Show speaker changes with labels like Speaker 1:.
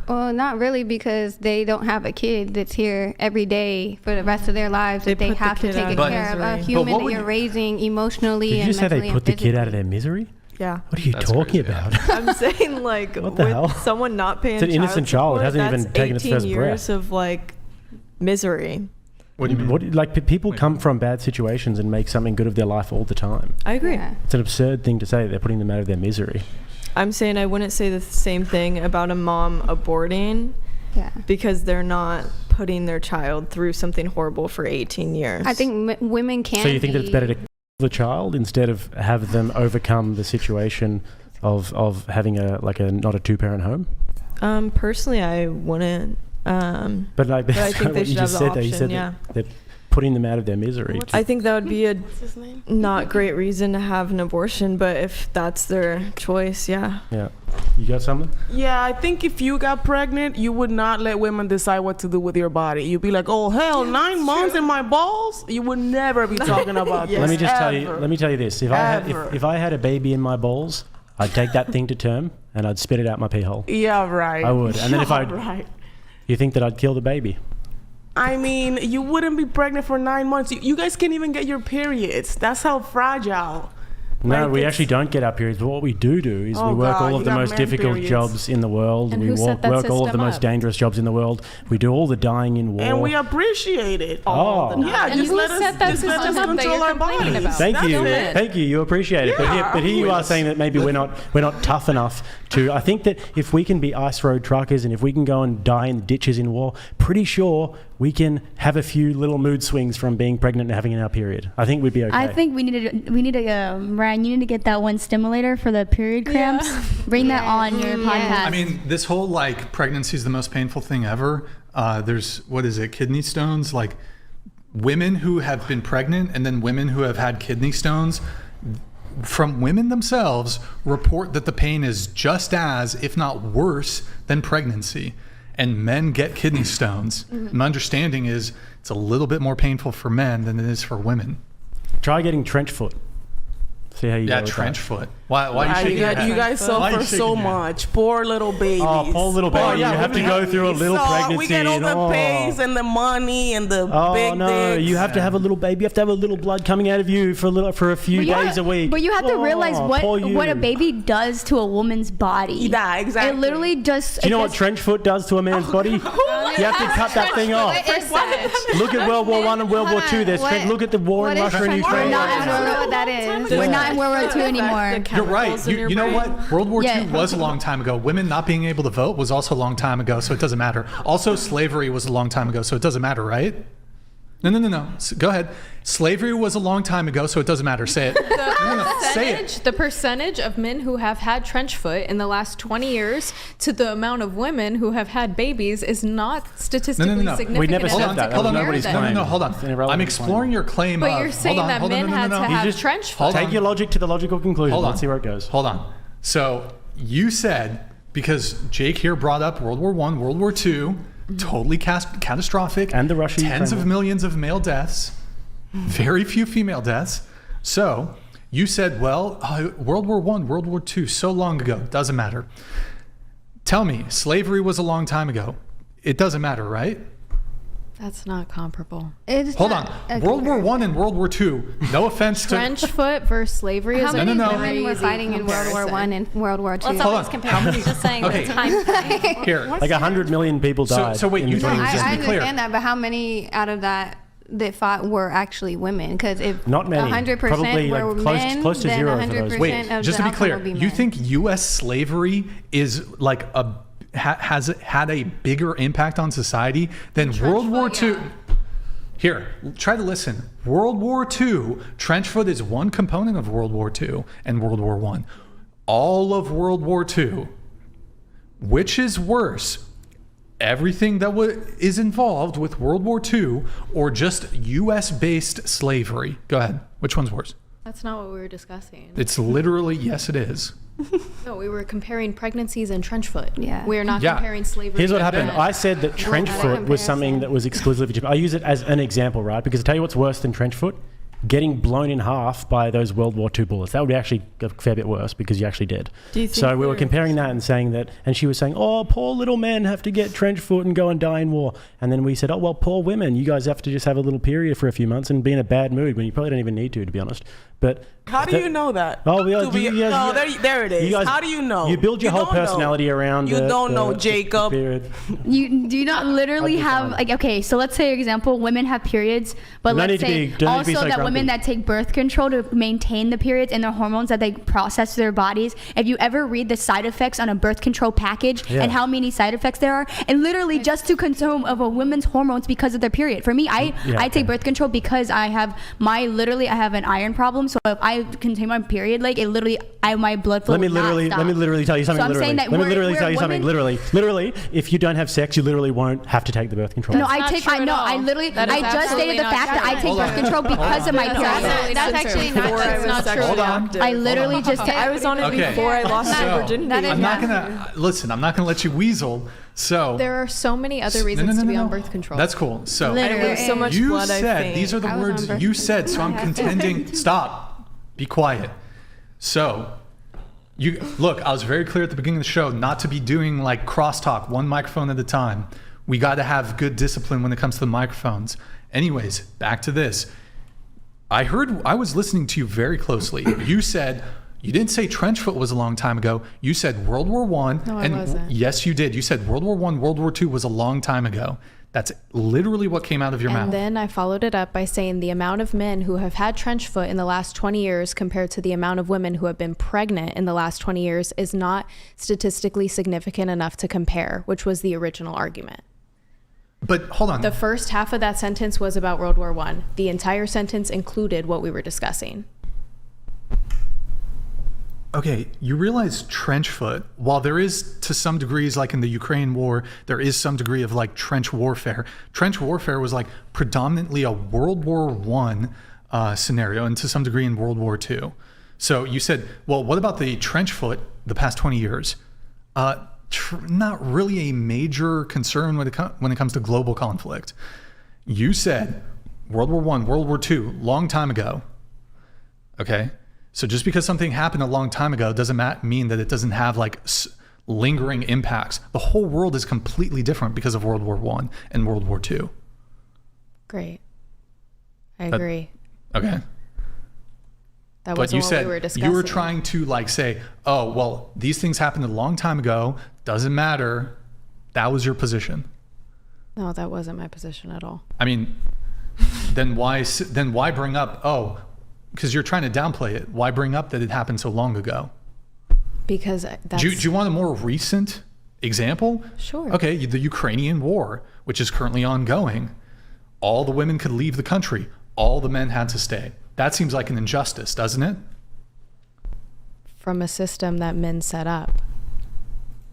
Speaker 1: Well, not really, because they don't have a kid that's here every day for the rest of their lives that they have to take care of. A human that you're raising emotionally and mentally and physically.
Speaker 2: Did you say they put the kid out of their misery?
Speaker 3: Yeah.
Speaker 2: What are you talking about?
Speaker 3: I'm saying, like,
Speaker 2: what the hell?
Speaker 3: Someone not paying
Speaker 2: it's an innocent child. It hasn't even taken its first breath. 18 years
Speaker 3: of, like, misery.
Speaker 2: What do you mean? Like, people come from bad situations and make something good of their life all the time.
Speaker 3: I agree.
Speaker 1: Yeah.
Speaker 2: It's an absurd thing to say. They're putting them out of their misery.
Speaker 3: I'm saying I wouldn't say the same thing about a mom aborting.
Speaker 1: Yeah.
Speaker 3: Because they're not putting their child through something horrible for 18 years.
Speaker 1: I think women can.
Speaker 2: So you think that it's better to kill the child instead of have them overcome the situation of having not a 2-parent home?
Speaker 3: Personally, I wouldn't.
Speaker 2: But I think
Speaker 3: they should have the option.
Speaker 2: You said they're putting them out of their misery.
Speaker 3: I think that would be a not great reason to have an abortion, but if that's their choice, yeah.
Speaker 2: Yeah. You got something?
Speaker 4: Yeah, I think if you got pregnant, you would not let women decide what to do with your body. You'd be like, oh, hell, 9 months in my balls? You would never be talking about this.
Speaker 2: Let me tell you this. If I had a baby in my balls, I'd take that thing to term and I'd spit it out my pee hole.
Speaker 4: Yeah, right.
Speaker 2: I would. And then
Speaker 4: right.
Speaker 2: You think that I'd kill the baby?
Speaker 4: I mean, you wouldn't be pregnant for 9 months. You guys can't even get your periods. That's how fragile.
Speaker 2: No, we actually don't get our periods. But what we do is we work all of the most difficult jobs in the world.
Speaker 5: And
Speaker 2: we work all of the most dangerous jobs in the world. We do all the dying in war.
Speaker 4: And we appreciate it all the time. Yeah,
Speaker 5: and
Speaker 4: just let us control our bodies.
Speaker 2: Thank you. You appreciate it. But here you are saying that maybe we're not tough enough to. I think that if we can be ice road truckers and if we can go and die in the ditches in war, pretty sure we can have a few little mood swings from being pregnant and having our period. I think we'd be okay.
Speaker 6: I think we need to Ryan, you need to get that one stimulator for the period cramps. Bring that on your podcast.
Speaker 7: I mean, this whole like pregnancy is the most painful thing ever. There's kidney stones. Like women who have been pregnant and then women who have had kidney stones, from women themselves, report that the pain is just as, if not worse, than pregnancy. And men get kidney stones. My understanding is it's a little bit more painful for men than it is for women.
Speaker 2: Try getting trench foot. See how you go with
Speaker 7: trench
Speaker 2: that.
Speaker 7: foot. Why are you shaking your head?
Speaker 4: You guys suffer so much. Poor little babies.
Speaker 2: Oh, poor little baby. You have to go through a little pregnancy.
Speaker 4: We get all the pains and the money and the big dicks.
Speaker 2: You have to have a little baby. You have to have a little blood coming out of you for a few days a week.
Speaker 6: But you have to realize what a baby does to a woman's body.
Speaker 4: Yeah, exactly.
Speaker 6: It literally just...
Speaker 2: Do you know what trench foot does to a man's body? You have to cut that thing off. Look at World War I and World War II. Look at the war in Russia and Ukraine.
Speaker 1: I don't know what that is.
Speaker 6: We're not in World War II anymore.
Speaker 7: You're right. You know what? World War II was a long time ago. Women not being able to vote was also a long time ago, so it doesn't matter. Also, slavery was a long time ago, so it doesn't matter, right? No. Go ahead. Slavery was a long time ago, so it doesn't matter. Say it. Say it.
Speaker 5: The percentage of men who have had trench foot in the last 20 years to the amount of women who have had babies is not statistically significant.
Speaker 2: We never said that.
Speaker 7: Hold on. I'm exploring your claim.
Speaker 5: But you're saying that men had to have trench foot.
Speaker 2: Take your logic to the logical conclusion. Let's see where it goes.
Speaker 7: Hold on. So you said, because Jake here brought up World War I, World War II, totally catastrophic,
Speaker 2: and the Russia,
Speaker 7: tens of millions of male deaths, very few female deaths. So you said, well, World War I, World War II, so long ago, doesn't matter. Tell me, slavery was a long time ago. It doesn't matter, right?
Speaker 5: That's not comparable.
Speaker 7: Hold on. World War I and World War II, no offense to...
Speaker 5: Trench foot versus slavery is
Speaker 1: How many women were fighting in World War I and World War II?
Speaker 5: Let's always compare. Just saying the time frame.
Speaker 7: Here.
Speaker 2: Like 100 million people died.
Speaker 7: So wait, you think...
Speaker 1: I understand that, but how many out of that fought were actually women? Because if
Speaker 2: not many,
Speaker 1: 100%
Speaker 2: probably
Speaker 1: were men,
Speaker 2: close to
Speaker 1: then
Speaker 2: zero
Speaker 1: 100%
Speaker 2: for those.
Speaker 7: Wait,
Speaker 1: of
Speaker 7: just
Speaker 1: the
Speaker 7: to be clear,
Speaker 1: outcome will be
Speaker 7: you
Speaker 1: men.
Speaker 7: think U.S. slavery is like has had a bigger impact on society than World War II? Here, try to listen. World War II, trench foot is one component of World War II and World War I. All of World War II, which is worse? Everything that is involved with World War II or just U.S.-based slavery? Go ahead. Which one's worse?
Speaker 5: That's not what we were discussing.
Speaker 7: It's literally, yes, it is.
Speaker 5: No, we were comparing pregnancies and trench foot.
Speaker 1: Yeah.
Speaker 5: We're not comparing slavery.
Speaker 2: Here's what happened. I said that trench foot was something that was exclusively Japan. I use it as an example, right? Because I tell you what's worse than trench foot? getting blown in half by those World War II bullets. That would be actually a fair bit worse because you actually did. So we were comparing that and saying that, and she was saying, oh, poor little men have to get trench foot and go and die in war. And then we said, oh, well, poor women, you guys have to just have a little period for a few months and be in a bad mood when you probably don't even need to be honest. But
Speaker 4: how do you know that?
Speaker 2: Oh,
Speaker 4: there it is.
Speaker 2: Guys,
Speaker 4: how do you know?
Speaker 2: You build your whole personality around.
Speaker 4: You don't know, Jacob.
Speaker 6: You do not literally have like, okay, so let's say, for example, women have periods, but let's say also that women that take birth control to maintain the periods and their hormones that they process through their bodies. If you ever read the side effects on a birth control package and how many side effects there are, and literally just to consume of a woman's hormones because of their period. For me, I take birth control because I have I have an iron problem. So if I contain my period, like it literally, my blood flow. Let me literally
Speaker 2: tell you something.
Speaker 6: So I'm saying that
Speaker 2: Literally, if you don't have sex, you literally won't have to take the birth control.
Speaker 6: No, I just stated the fact that I take birth control because of my period.
Speaker 1: That's actually not true.
Speaker 7: Hold on.
Speaker 6: I literally
Speaker 3: I was on it before I lost my virginity.
Speaker 7: I'm not gonna let you weasel. So
Speaker 5: there are so many other reasons to be on birth control.
Speaker 7: That's cool. So
Speaker 3: so much
Speaker 7: you
Speaker 3: blood,
Speaker 7: said these are the words you said. So I'm contending. Stop. Be quiet. So look. I was very clear at the beginning of the show not to be doing like crosstalk, one microphone at a time. We got to have good discipline when it comes to the microphones. Anyways, back to this. I was listening to you very closely. You said. You didn't say trench foot was a long time ago. You said World War I.
Speaker 5: No, I wasn't.
Speaker 7: Yes, you did. You said World War I, World War II was a long time ago. That's literally what came out of your mouth.
Speaker 5: And then I followed it up by saying the amount of men who have had trench foot in the last 20 years compared to the amount of women who have been pregnant in the last 20 years is not statistically significant enough to compare, which was the original argument.
Speaker 7: But hold on.
Speaker 5: The first half of that sentence was about World War I. The entire sentence included what we were discussing.
Speaker 7: Okay, you realize trench foot, while there is to some degrees, like in the Ukraine war, there is some degree of like trench warfare. Trench warfare was like predominantly a World War I scenario and to some degree in World War II. So you said, well, what about the trench foot the past 20 years? Not really a major concern when it comes to global conflict. You said World War I, World War II, long time ago. Okay? So just because something happened a long time ago doesn't mean that it doesn't have like lingering impacts. The whole world is completely different because of World War I and World War II.
Speaker 5: Great. I agree.
Speaker 7: Okay.
Speaker 5: That wasn't what we were discussing.
Speaker 7: You were trying to like say, oh, well, these things happened a long time ago. Doesn't matter. That was your position.
Speaker 5: No, that wasn't my position at all.
Speaker 7: I mean, then why bring up, oh, because you're trying to downplay it. Why bring up that it happened so long ago?
Speaker 5: Because that's...
Speaker 7: Do you want a more recent example?
Speaker 5: Sure.
Speaker 7: Okay, the Ukrainian war, which is currently ongoing. All the women could leave the country. All the men had to stay. That seems like an injustice, doesn't it?
Speaker 5: From a system that men set up.